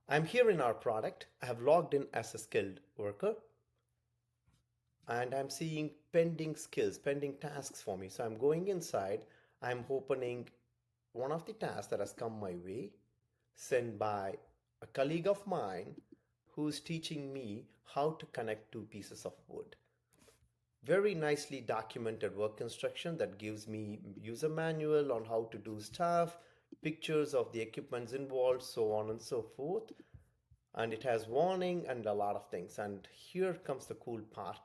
I'm here in our product. I have logged in as a skilled worker and I'm seeing pending skills, pending tasks for me. So I'm going inside, I'm opening one of the tasks that has come my way, sent by a colleague of mine who's teaching me how to connect two pieces of wood. Very nicely documented work instruction that gives me user manual on how to do stuff, pictures of the equipments involved, so on and so forth. And it has warning and a lot of things. And here comes the cool part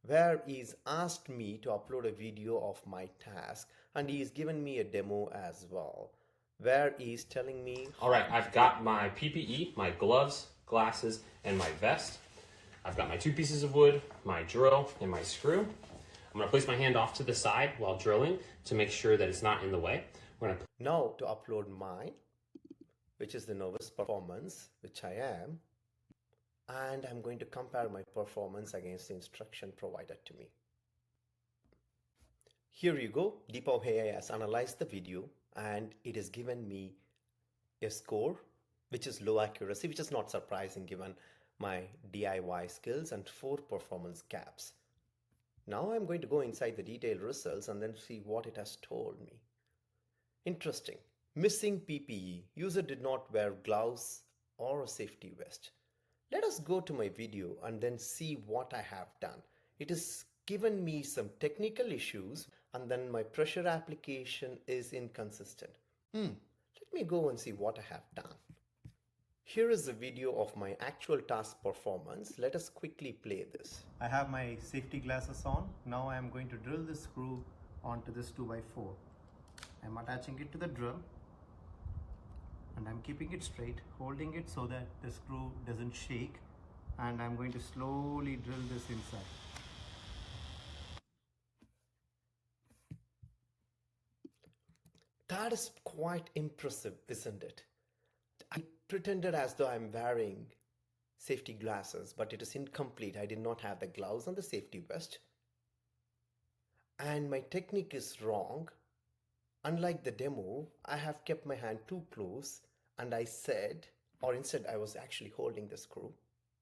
where he's asked me to upload a video of my task, and he's given me a demo as well where he's telling me All right, I've got my PPE, my gloves, glasses, and my vest. I've got my two pieces of wood, my drill, and my screw. I'm gonna place my hand off to the side while drilling to make sure that it's not in the way. We're gonna now to upload mine, which is the novice performance, which I am, and I'm going to compare my performance against the instruction provided to me. Here you go. DeepHow AI has analyzed the video and it has given me a score which is low accuracy, which is not surprising given my DIY skills and 4 performance gaps. Now I'm going to go inside the detailed results and then see what it has told me. Interesting. Missing PPE. User did not wear gloves or a safety vest. Let us go to my video and then see what I have done. It has given me some technical issues and then my pressure application is inconsistent. Let me go and see what I have done. Here is a video of my actual task performance. Let us quickly play this. I have my safety glasses on. Now I am going to drill this screw onto this 2x4. I am attaching it to the drill and I'm keeping it straight, holding it so that the screw doesn't shake, and I'm going to slowly drill this inside. That is quite impressive, isn't it? I pretended as though I'm wearing safety glasses, but it is incomplete. I did not have the gloves and the safety vest. And my technique is wrong. Unlike the demo, I have kept my hand too close and I said, or instead I was actually holding the screw.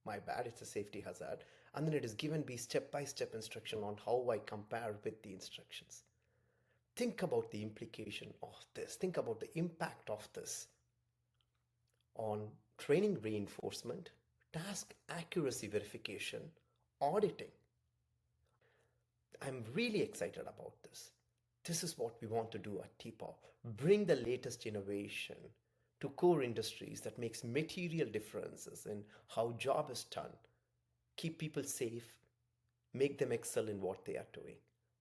My bad, it's a safety hazard. And then it is given me step-by-step instruction on how I compare with the instructions. Think about the implication of this. Think about the impact of this on training reinforcement, task accuracy verification, auditing. I'm really excited about this. This is what we want to do at DeepHow. Bring the latest innovation to core industries that makes material differences in how job is done, keep people safe, make them excel in what they are doing.